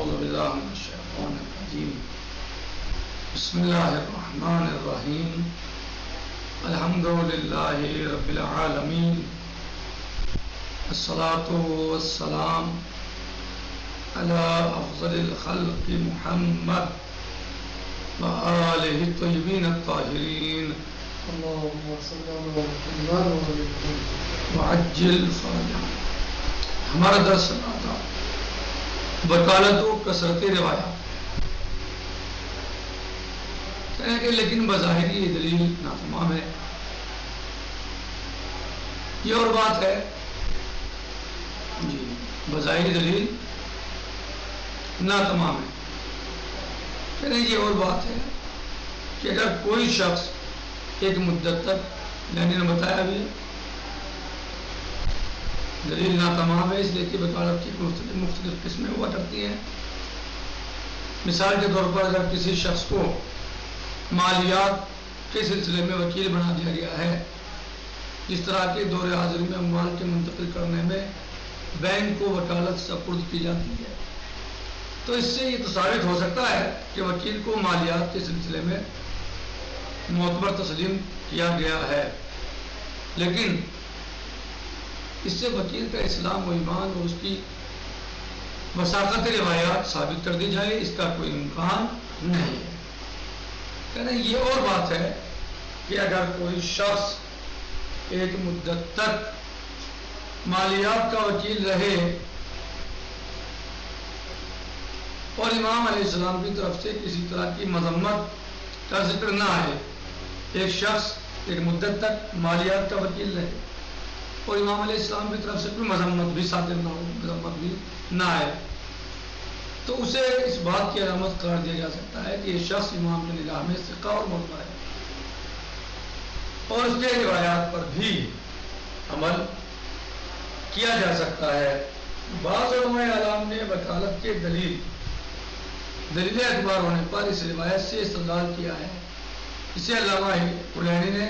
أعوذ بالله من الشيطان الرجيم بسم الله الرحمن الرحيم الحمد لله رب العالمين الصلاة والسلام على أفضل الخلق محمد وآله الطيبين الطاهرين اللهم صل على محمد وعجل فرجهم. ہمارا درس تھا وکالت و کثرت روایات. کہنے کہ لیکن بظاہری یہ دلیل ناتمام ہے. یہ اور بات ہے جی بظاہری دلیل ناتمام ہے. کہنے یہ اور بات ہے کہ اگر کوئی شخص ایک مدت تک یعنی نے بتایا بھی دلیل ناتمام ہے اس لیے کہ وکالت کی مختلف قسمیں ہوا کرتی ہیں. مثال کے طور پر اگر کسی شخص کو مالیات کے سلسلے میں وکیل بنا دیا گیا ہے، جس طرح کے دور حاضر میں اموال کے منتقل کرنے میں بینک کو وکالت سپرد کی جاتی ہے، تو اس سے یہ تو ثابت ہو سکتا ہے کہ وکیل کو مالیات کے سلسلے میں معتبر تسلیم کیا گیا ہے. لیکن اس سے وکیل کا اسلام و ایمان اور اس کی وثاقت روایات ثابت کر دی جائے اس کا کوئی امکان نہیں ہے. کہنا یہ اور بات ہے کہ اگر کوئی شخص ایک مدت تک مالیات کا وکیل رہے اور امام علیہ السلام کی طرف سے کسی طرح کی مذمت کا ذکر نہ آئے. ایک شخص ایک مدت تک مالیات کا وکیل رہے اور امام علیہ السلام کی طرف سے کوئی مذمت بھی صادر نہ ہو، مذمت بھی نہ آئے، تو اسے اس بات کی علامت قرار دیا جا سکتا ہے کہ یہ شخص امام کی نگاہ میں ثقہ اور معتبر ہے اور اس کے روایات پر بھی عمل کیا جا سکتا ہے. بعض علماء اعلام نے وکالت کے دلیل اعتبار ہونے پر اس روایت سے استدلال کیا ہے. اسے علامہ کلینی نے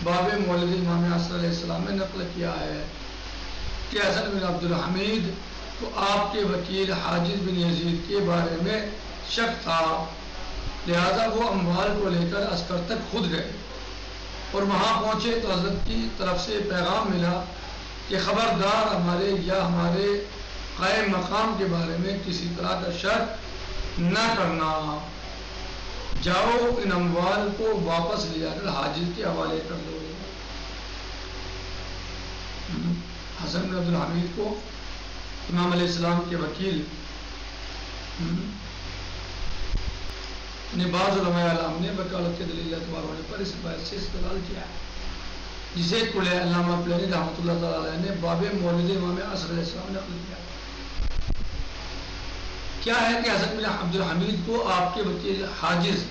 باب مولد امام عصر علیہ السلام میں نقل کیا ہے کہ حسن بن عبد الحمید کو آپ کے وکیل حاجز بن یزید کے بارے میں شک تھا، لہذا وہ اموال کو لے کر عسکر تک خود گئے اور وہاں پہنچے تو حضرت کی طرف سے پیغام ملا کہ خبردار ہمارے قائم مقام کے بارے میں کسی طرح کا شک نہ کرنا، جاؤ ان اموال کو واپس لے جا کر حاجز کے حوالے کر دو. حسن بن عبد الحمید کو امام علیہ السلام کے وکیل نے بعض علماء اعلام نے وکالت کے دلیل اعتبار ہونے پر اس بات سے استدلال کیا ہے، جسے علامہ کلینی رحمۃ اللہ تعالی علیہ نے باب مولد امام عصر علیہ السلام نے نقل کیا. کیا ہے کہ حسن بن عبد الحمید کو آپ کے وکیل حاجز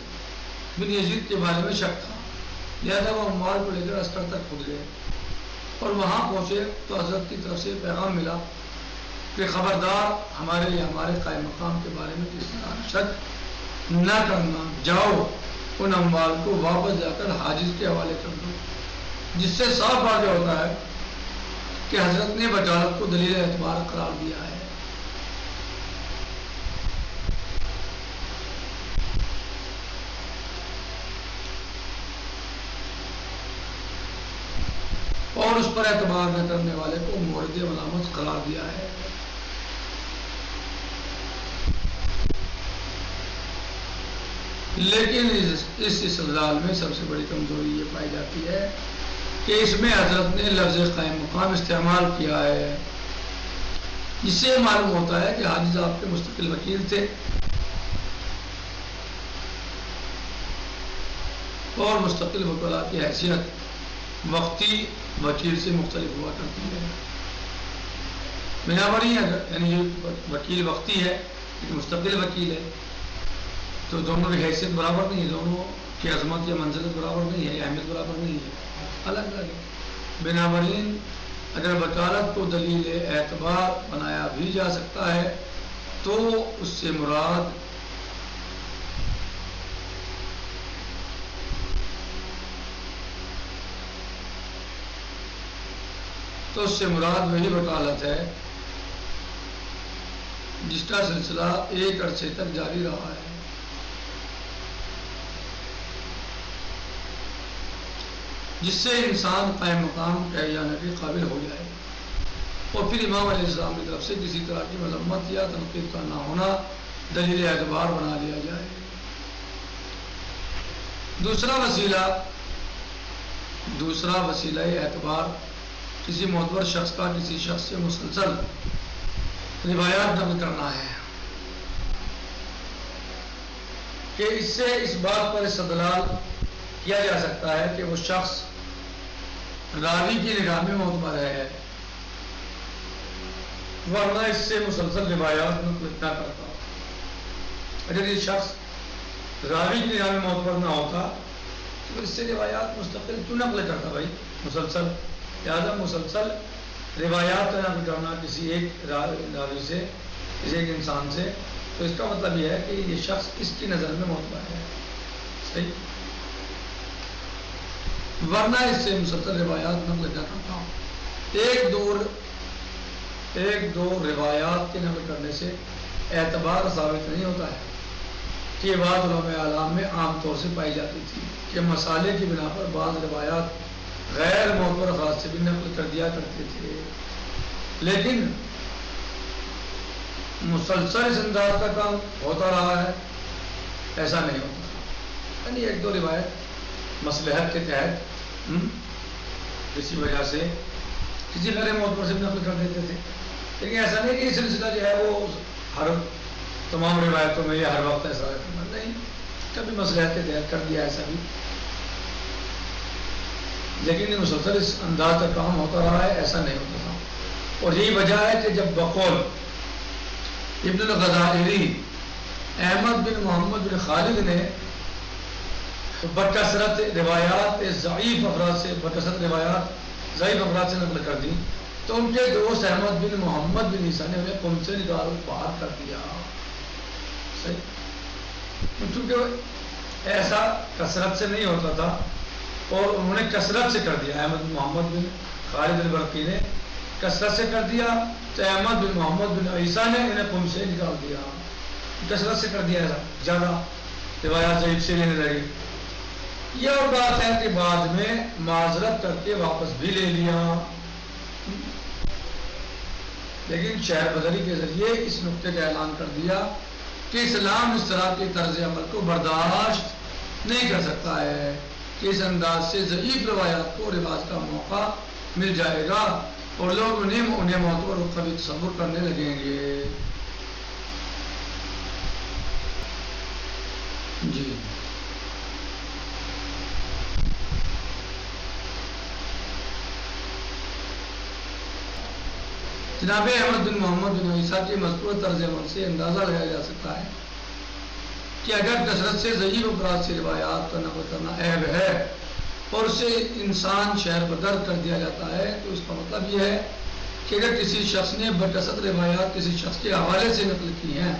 بن یزید کے بارے میں شک تھا، لہذا وہ اموال کو لے کر عسکر تک خود گئے اور وہاں پہنچے تو حضرت کی طرف سے پیغام ملا کہ خبردار ہمارے قائم مقام کے بارے میں کسی طرح شک نہ کرنا، جاؤ ان اموال کو واپس جا کر حاجز کے حوالے کر دو. جس سے صاف واضح ہوتا ہے کہ حضرت نے وکالت کو دلیل اعتبار قرار دیا ہے. اور اس پر اعتبار نہ کرنے والے کو مورد ملامت قرار دیا ہے. لیکن اس استدلال میں سب سے بڑی کمزوری یہ پائی جاتی ہے کہ اس میں حضرت نے لفظ قائم مقام استعمال کیا ہے، جس سے معلوم ہوتا ہے کہ حاجز آپ کے مستقل وکیل تھے اور مستقل وکلاء کی حیثیت وقتی وکیل سے مختلف ہوا کرتی ہے. بنابراً یعنی یہ وکیل وقتی ہے لیکن مستقل وکیل ہے تو دونوں کی حیثیت برابر نہیں ہے، دونوں کی عظمت یا منزلت برابر نہیں ہے، اہمیت برابر نہیں ہے، الگ الگ ہے. بنابراً اگر وکالت کو دلیل اعتبار بنایا بھی جا سکتا ہے تو اس سے مراد وہی وکالت ہے جس کا سلسلہ ایک عرصے تک جاری رہا ہے، جس سے انسان قائم مقام کہے جانے کے قابل ہو جائے، اور پھر امام علیہ السلام کی طرف سے کسی طرح کی مذمت یا تنقید کا نہ ہونا دلیل اعتبار بنا لیا جائے۔ دوسرا وسیلہ اعتبار کسی معتبر شخص کا کسی شخص سے مسلسل روایات نقل کرنا ہے کہ اس سے اس بات پر استدلال کیا جا سکتا ہے کہ وہ شخص راوی کی نگاہ میں معتبر ہے، ورنہ اس سے مسلسل روایات نقل نہ کرتا۔ اگر یہ شخص راوی کی نگاہ میں معتبر نہ ہوتا تو اس سے روایات مستقل کیوں نقل کرتا بھائی مسلسل؟ لہٰذا مسلسل روایات کا نقل کرنا کسی ایک راوی سے، کسی ایک انسان سے، تو اس کا مطلب یہ ہے کہ یہ شخص اس کی نظر میں معتبر ہے، صحیح؟ ورنہ اس سے مسلسل روایات نقل نہ کرتا ہوں۔ ایک دو روایات کے نقل کرنے سے اعتبار ثابت نہیں ہوتا ہے کہ یہ بات علماء اعلام میں عام طور سے پائی جاتی تھی کہ مسالے کی بنا پر بعض روایات غیر معتبر افراد سے بھی نقل کر دیا کرتے تھے، لیکن مسلسل اس انداز کا کام ہوتا رہا ہے، ایسا نہیں ہوتا۔ یعنی ایک دو روایت مصلحت کے تحت کسی وجہ سے کسی غیر معتبر سے بھی نقل کر دیتے تھے، لیکن ایسا نہیں کہ یہ سلسلہ جو ہے وہ ہر تمام روایتوں میں یا ہر وقت ایسا رہتا نہیں، کبھی مصلحت کے تحت کر دیا ایسا بھی، لیکن یہ مسلسل اس انداز کا کام ہوتا رہا ہے، ایسا نہیں ہوتا تھا۔ اور یہی وجہ ہے کہ جب بقول ابن الغزائری احمد بن محمد بن خالد نے بکثرت روایات ضعیف افراد سے نقل کر دی تو ان کے دوست احمد بن محمد بن عیسیٰ نے انہیں قوم سے نکال باہر کر دیا، صحیح؟ کیونکہ ایسا کثرت سے نہیں ہوتا تھا اور انہوں نے کثرت سے کر دیا، احمد بن محمد بن خالد البرقی نے کثرت سے کر دیا تو احمد بن محمد بن عیسیٰ نے انہیں قوم سے نکال دیا، کثرت سے کر دیا، ایسا زیادہ روایات ضعیف سے لینے لگے۔ یہ اور بات ہے کہ بعد میں معذرت کر کے واپس بھی لے لیا، لیکن شہر بدری کے ذریعے اس نقطے کا اعلان کر دیا کہ اسلام اس طرح کے طرز عمل کو برداشت نہیں کر سکتا ہے کہ اس انداز سے ضعیف روایات کو رواج کا موقع مل جائے گا اور لوگ انہیں معتبر و قوی تصور کرنے لگیں گے۔ جی جناب احمد بن محمد بن عیسیٰ کے مذکور طرز عمل سے اندازہ لگایا جا سکتا ہے کہ اگر کثرت سے ضعیف افراد سے روایات کا نقل کرنا عیب ہے اور اسے انسان شہر بدر کر دیا جاتا ہے تو اس کا مطلب یہ ہے کہ اگر کسی شخص نے بکثرت روایات کسی شخص کے حوالے سے نقل کی ہیں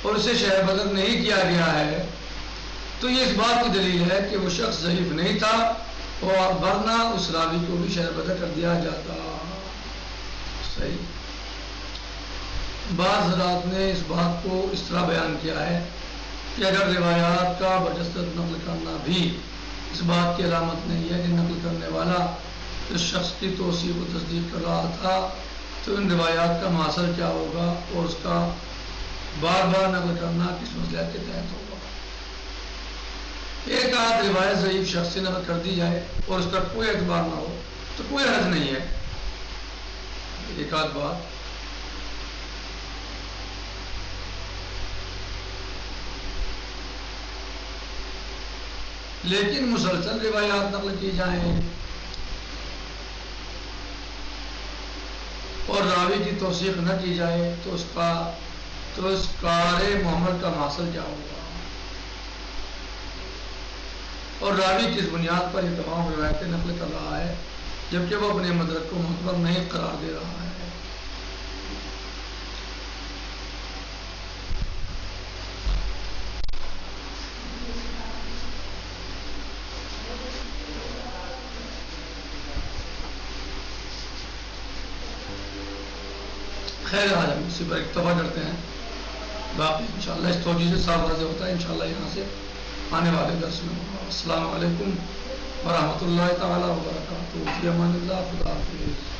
اور اسے شہر بدر نہیں کیا گیا ہے تو یہ اس بات کی دلیل ہے کہ وہ شخص ضعیف نہیں تھا اور ورنہ اس راوی کو بھی شہر بدر کر دیا جاتا۔ صحیح۔ بعض حضرات نے اس بات کو اس طرح بیان کیا ہے کہ اگر روایات کا بکثرت نقل کرنا بھی اس بات کی علامت نہیں ہے کہ نقل کرنے والا اس شخص کی توثیق و تصدیق کر رہا تھا تو ان روایات کا ماثر کیا ہوگا اور اس کا بار بار نقل کرنا کس مصلحت کے تحت ہوگا۔ ایک آدھ روایت ضعیف شخص سے نقل کر دی جائے اور اس کا کوئی اعتبار نہ ہو تو کوئی حرج نہیں ہے، ایک آدھ بات۔ لیکن مسلسل روایات نقل کی جائیں اور راوی کی توثیق نہ کی جائے تو اس کار محمد کا حاصل کیا ہوگا اور راوی کس بنیاد پر یہ تمام روایتیں نقل کر رہا ہے جبکہ وہ اپنے مدرک کو معتبر نہیں قرار دے رہا ہے۔ خیر عالم اسی پر اکتفا کرتے ہیں۔ باقی انشاءاللہ اس توجہ سے صاف واضح ہوتا ہے انشاءاللہ یہاں سے آنے والے درس میں ہوگا. السلام علیکم ورحمۃ اللہ تعالیٰ وبرکاتہ. فی امان اللہ. خدا حافظ.